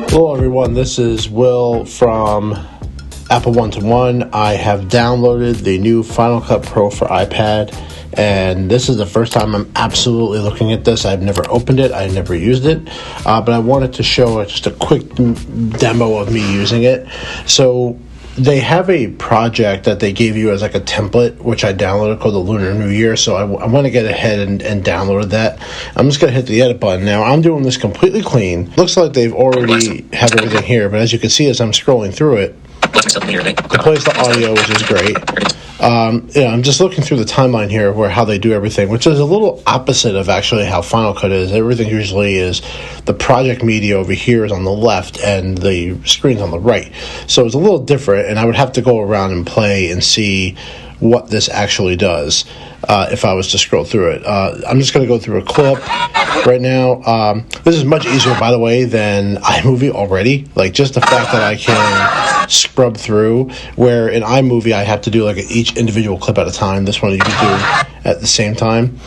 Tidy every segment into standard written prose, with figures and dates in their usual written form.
Hello everyone, this is Will from Apple One-to-One. I have downloaded the new Final Cut Pro for iPad, and this is the first time I'm absolutely looking at this. I've never opened it, I never used it, but I wanted to show just a quick demo of me using it. So they have a project that they gave you as like a template, which I downloaded, called the Lunar New Year. So I want to get ahead and download that. I'm just going to hit the edit button. Now, I'm doing this completely clean. Looks like they've already have everything here, but as you can see as I'm scrolling through it, it plays the audio, which is great. I'm just looking through the timeline here where how they do everything, which is a little opposite of actually how Final Cut is. Everything usually is the project media over here is on the left and the screen's on the right. So it's a little different, and I would have to go around and play and see what this actually does if I was to scroll through it. I'm just going to go through a clip right now. This is much easier, by the way, than iMovie already. Like, just the fact that I can scrub through, where in iMovie I have to do like each individual clip at a time. This one you can do at the same time.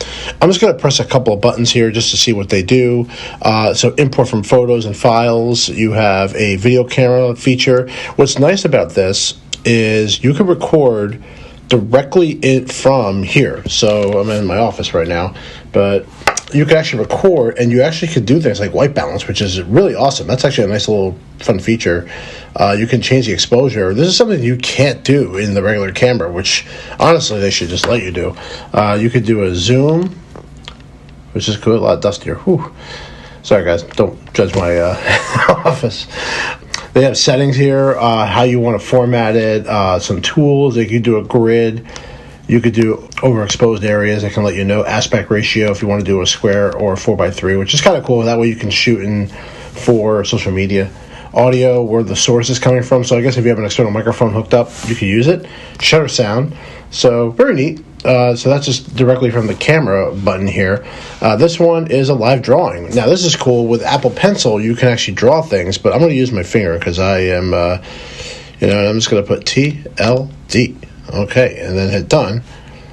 I'm just going to press a couple of buttons here just to see what they do. So import from photos and files. You have a video camera feature. What's nice about this is you can record directly from here. So I'm in my office right now, but you can actually record, and you actually can do things like white balance, which is really awesome. That's actually a nice little fun feature. You can change the exposure. This is something you can't do in the regular camera, which honestly they should just let you do. You could do a zoom, which is cool. A lot dustier. Whew. Sorry guys, don't judge my office. They have settings here, how you want to format it, some tools. You can do a grid. You could do overexposed areas. I can let you know aspect ratio if you want to do a square or a 4:3, which is kind of cool. That way you can shoot in for social media. Audio, where the source is coming from. So I guess if you have an external microphone hooked up, you can use it. Shutter sound. So very neat. So that's just directly from the camera button here. This one is a live drawing. Now this is cool. With Apple Pencil, you can actually draw things, but I'm going to use my finger because I am, I'm just going to put TLD. Okay, and then hit done.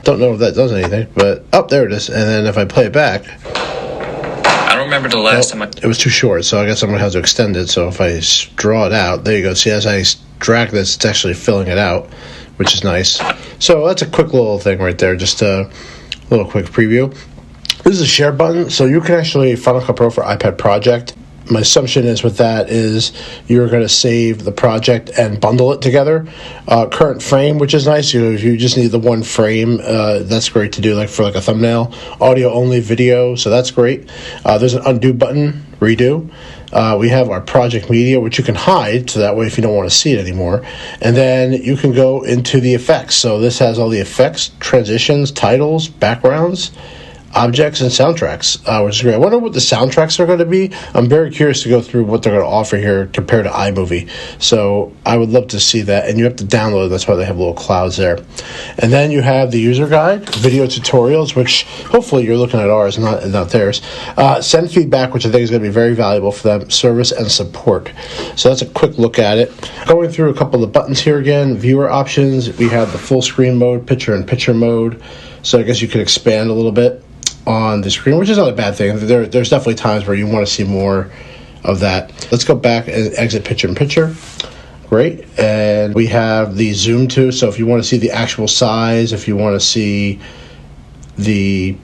Don't know if that does anything, but there it is. And then if I play it back, I don't remember the last time it was too short, so I guess I'm going to have to extend it. So if I draw it out, there you go. See, as I drag this, it's actually filling it out, which is nice. So that's a quick little thing right there, just a little quick preview. This is a share button, so you can actually Final Cut Pro for iPad project. My assumption is with that is you're going to save the project and bundle it together. Current frame, which is nice. You just need the one frame. That's great to do for a thumbnail. Audio only, video, so that's great. There's an undo button, redo. We have our project media, which you can hide, so that way if you don't want to see it anymore. And then you can go into the effects. So this has all the effects, transitions, titles, backgrounds, objects, and soundtracks, which is great. I wonder what the soundtracks are going to be. I'm very curious to go through what they're going to offer here compared to iMovie. So I would love to see that, and you have to download. That's why they have little clouds there. And then you have the user guide, video tutorials, which hopefully you're looking at ours, not theirs. Send feedback, which I think is going to be very valuable for them. Service and support. So that's a quick look at it. Going through a couple of the buttons here again. Viewer options. We have the full screen mode, picture-in-picture mode. So I guess you could expand a little bit on the screen, which is not a bad thing. There's definitely times where you want to see more of that. Let's go back and exit picture-in-picture. Great. And we have the zoom to, so if you want to see the actual size, if you want to see the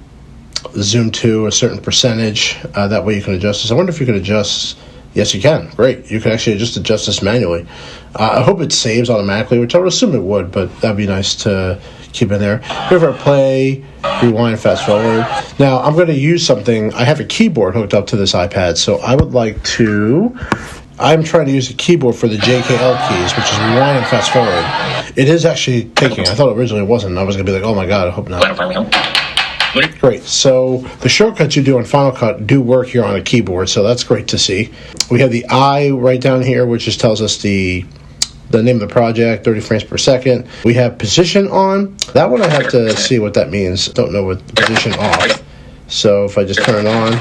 zoom to a certain percentage, that way you can adjust this. I wonder if you can adjust. Yes, you can. Great. You can actually just adjust this manually. I hope it saves automatically, which I would assume it would, but that'd be nice to keep in there. Here for play, rewind, fast forward. Now, I'm going to use something. I have a keyboard hooked up to this iPad, so I would like to. I'm trying to use a keyboard for the JKL keys, which is rewind and fast forward. It is actually taking. I thought originally it wasn't. I was going to be like, oh my God, I hope not. Great. So the shortcuts you do on Final Cut do work here on a keyboard, so that's great to see. We have the I right down here, which just tells us the name of the project, 30 frames per second. We have position on. That one I have to see what that means. Don't know what position off. So if I just turn it on,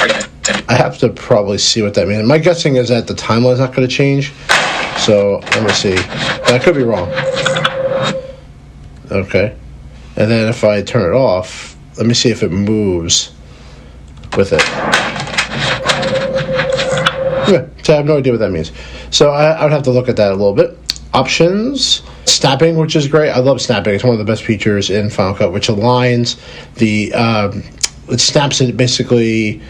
I have to probably see what that means. My guessing is that the timeline's not going to change. So let me see. But I could be wrong. Okay. And then if I turn it off, let me see if it moves with it. Yeah, so I have no idea what that means. So I would have to look at that a little bit. Options, snapping, which is great. I love snapping. It's one of the best features in Final Cut, which aligns the, it snaps it basically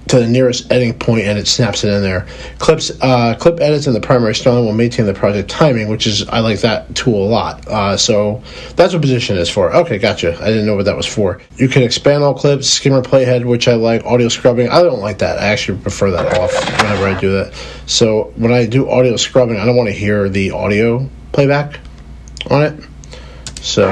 to the nearest editing point, and it snaps it in there. Clip edits in the primary styling will maintain the project timing, which is, I like that tool a lot. So that's what position is for. Okay, gotcha. I didn't know what that was for. You can expand all clips, skimmer playhead, which I like. Audio scrubbing, I don't like that. I actually prefer that off whenever I do that. So when I do audio scrubbing, I don't want to hear the audio playback on it. So,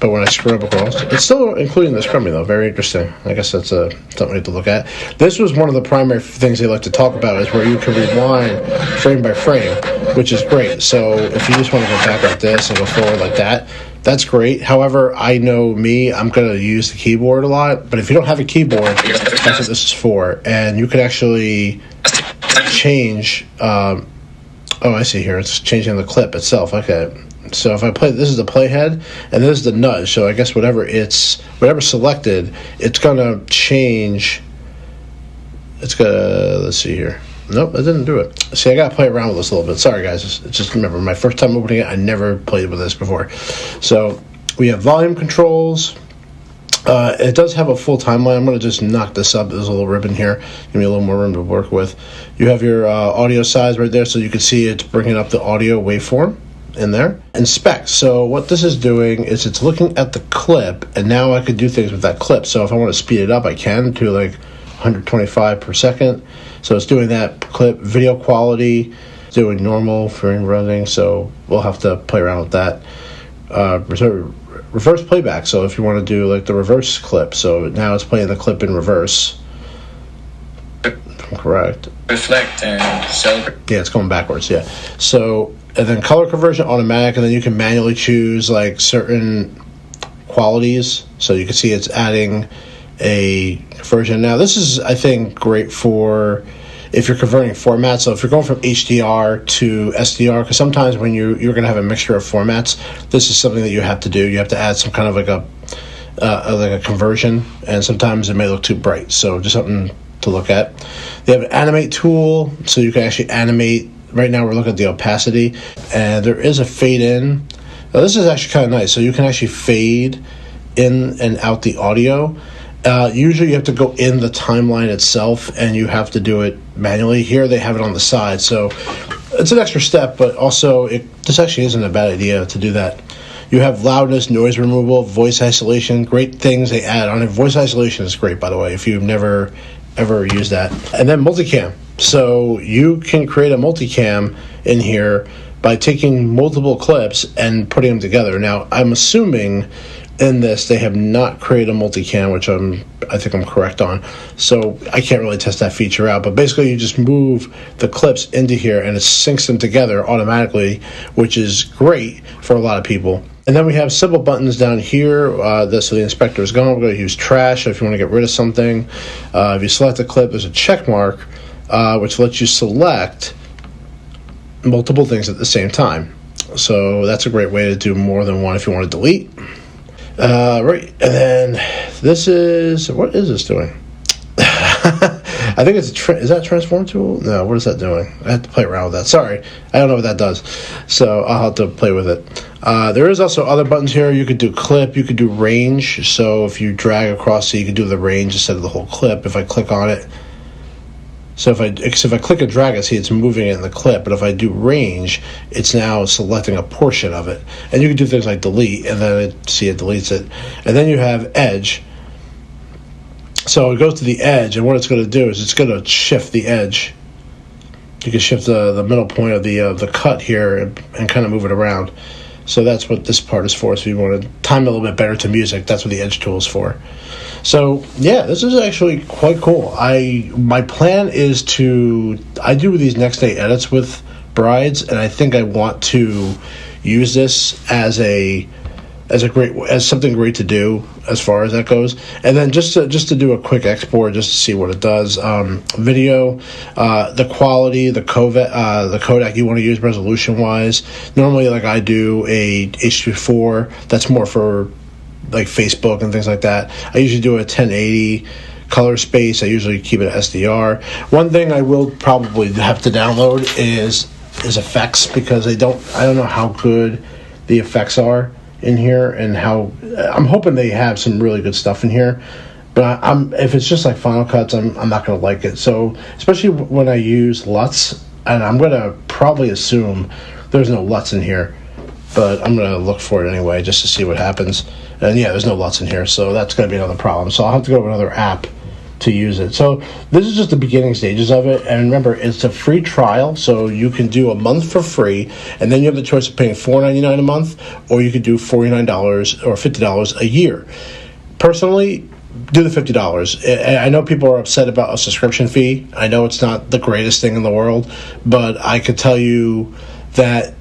but when I scrub across, it's still including the scrubbing though. Very interesting. I guess that's something we have to look at. This was one of the primary things they like to talk about, is where you can rewind frame by frame, which is great. So if you just want to go back like this and go forward like that, that's great. However, I know me, I'm going to use the keyboard a lot, but if you don't have a keyboard, that's what this is for. And you can actually change, oh, I see here, it's changing the clip itself. Okay. So if I play, this is the playhead, and this is the nudge. So I guess whatever's selected, it's gonna change. It's gonna, let's see here. Nope, that didn't do it. See, I gotta play around with this a little bit. Sorry, guys. It's just, remember, my first time opening it, I never played with this before. So we have volume controls. It does have a full timeline. I'm going to just knock this up. There's a little ribbon here. Give me a little more room to work with. You have your audio size right there, so you can see it's bringing up the audio waveform in there. And specs. So what this is doing is it's looking at the clip, and now I could do things with that clip. So if I want to speed it up, I can to like 125 per second. So it's doing that clip. Video quality, doing normal frame running. So we'll have to play around with that. Reverse playback, so if you want to do like the reverse clip, so now it's playing the clip in reverse. Correct. Reflect and celebrate. Yeah, it's going backwards, yeah. So, and then color conversion automatic, and then you can manually choose like certain qualities. So you can see it's adding a conversion. Now this is, I think, great for if you're converting formats. So if you're going from HDR to SDR, because sometimes when you're going to have a mixture of formats, this is something that you have to do. You have to add some kind of like a conversion, and sometimes it may look too bright. So just something to look at. They have an animate tool, so you can actually animate. Right now we're looking at the opacity, and there is a fade in. Now this is actually kind of nice. So you can actually fade in and out the audio. Usually you have to go in the timeline itself, and you have to do it manually. Here they have it on the side, so it's an extra step, but also this actually isn't a bad idea to do that. You have loudness, noise removal, voice isolation, great things they add on it. Voice isolation is great, by the way, if you've never ever used that. And then multicam. So you can create a multicam in here by taking multiple clips and putting them together. Now, I'm assuming in this they have not created a multicam, which I think I'm correct on, so I can't really test that feature out. But basically you just move the clips into here and it syncs them together automatically, which is great for a lot of people. And then we have several buttons down here. So the inspector is gone. We're going to use trash if you want to get rid of something. If you select a clip, there's a check mark which lets you select multiple things at the same time. So that's a great way to do more than one if you want to delete. Right, and then this is, what is this doing? I think it's is that a transform tool? No, what is that doing? I have to play around with that. Sorry, I don't know what that does, so I'll have to play with it. There is also other buttons here. You could do clip, you could do range. So if you drag across, so you can do the range instead of the whole clip. If I click on it, so if I click and drag it, see it's moving it in the clip. But if I do range, it's now selecting a portion of it. And you can do things like delete, and then it deletes it. And then you have edge. So it goes to the edge, and what it's going to do is it's going to shift the edge. You can shift the middle point of the cut here and kind of move it around. So that's what this part is for. So if you want to time it a little bit better to music, that's what the edge tool is for. So yeah, this is actually quite cool. My plan is I do these next day edits with brides, and I think I want to use this as something great to do as far as that goes. And then just to do a quick export, just to see what it does. Video, the quality, the codec you want to use resolution wise. Normally, like I do a H.264. That's more for like Facebook and things like that. I usually do a 1080 color space. I usually keep it SDR. One thing I will probably have to download is effects, because I don't know how good the effects are in here, and how I'm hoping they have some really good stuff in here. But if it's just like Final Cuts, I'm not going to like it. So especially when I use LUTs, and I'm going to probably assume there's no LUTs in here, but I'm going to look for it anyway just to see what happens. And yeah, there's no LUTs in here, so that's going to be another problem. So I'll have to go to another app to use it. So this is just the beginning stages of it. And remember, it's a free trial, so you can do a month for free, and then you have the choice of paying $4.99 a month, or you could do $49 or $50 a year. Personally, do the $50. I know people are upset about a subscription fee. I know it's not the greatest thing in the world, but I could tell you that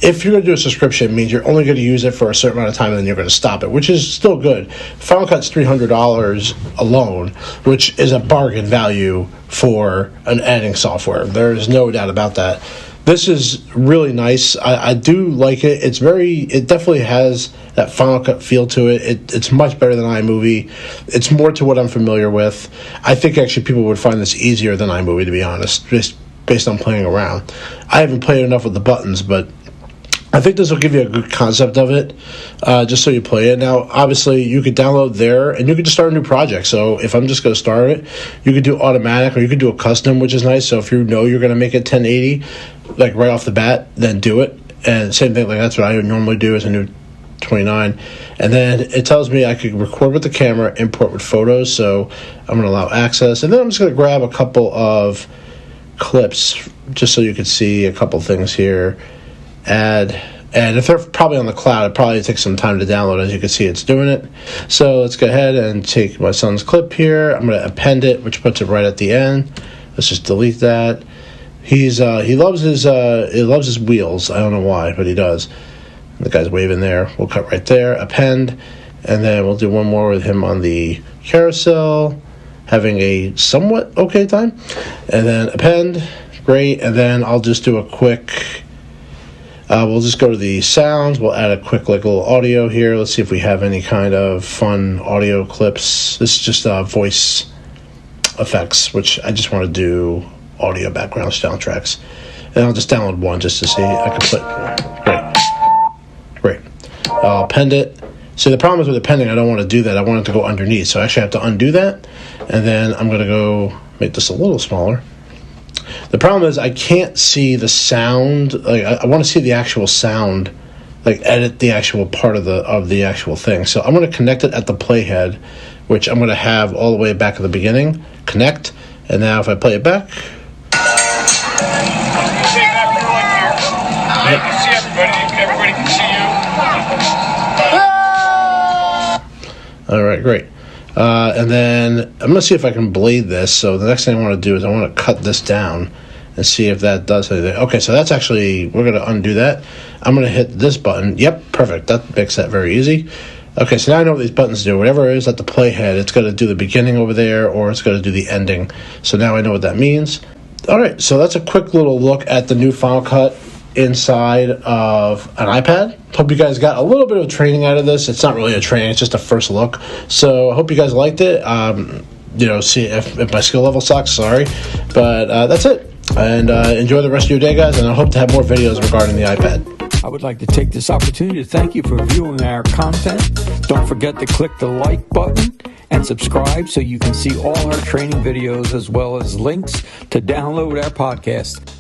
if you're going to do a subscription, it means you're only going to use it for a certain amount of time, and then you're going to stop it, which is still good. Final Cut's $300 alone, which is a bargain value for an editing software. There's no doubt about that. This is really nice. I do like it. It definitely has that Final Cut feel to it. It's much better than iMovie. It's more to what I'm familiar with. I think actually people would find this easier than iMovie, to be honest, just based on playing around. I haven't played enough with the buttons, but I think this will give you a good concept of it, just so you play it. Now, obviously, you could download there, and you could just start a new project. So if I'm just going to start it, you could do automatic, or you could do a custom, which is nice. So if you know you're going to make it 1080, like right off the bat, then do it. And same thing, like that's what I would normally do as a new 29. And then it tells me I could record with the camera, import with photos. So I'm going to allow access. And then I'm just going to grab a couple of clips, just so you can see a couple things here. Add, and if they're probably on the cloud, it probably takes some time to download. As you can see, it's doing it. So let's go ahead and take my son's clip here. I'm going to append it, which puts it right at the end. Let's just delete that. He loves his wheels. I don't know why, but he does. The guy's waving there. We'll cut right there. Append, and then we'll do one more with him on the carousel, having a somewhat okay time, and then append. Great, and then I'll just do a quick. We'll just go to the sounds. We'll add a quick little audio here. Let's see if we have any kind of fun audio clips. This is just voice effects, which I just want to do audio background soundtracks. And I'll just download one just to see. I can put great. I'll append it. See, the problem is with appending, I don't want to do that. I want it to go underneath. So I actually have to undo that. And then I'm going to go make this a little smaller. The problem is I can't see the sound. Like I want to see the actual sound, like edit the actual part of the actual thing. So I'm going to connect it at the playhead, which I'm going to have all the way back at the beginning. Connect, and now if I play it back. You can see everybody. Everybody can see you. All right, great. And then I'm going to see if I can blade this. So the next thing I want to do is I want to cut this down and see if that does anything. Okay, so that's actually, we're going to undo that. I'm going to hit this button. Yep, perfect. That makes that very easy. Okay, so now I know what these buttons do. Whatever it is at the playhead, it's going to do the beginning over there, or it's going to do the ending. So now I know what that means. All right, so that's a quick little look at the new Final Cut inside of an iPad. Hope you guys got a little bit of training out of this. It's not really a training, it's just a first look. So I hope you guys liked it. See if my skill level sucks, sorry. But that's it. And enjoy the rest of your day, guys, and I hope to have more videos regarding the iPad. I would like to take this opportunity to thank you for viewing our content. Don't forget to click the like button and subscribe so you can see all our training videos as well as links to download our podcast.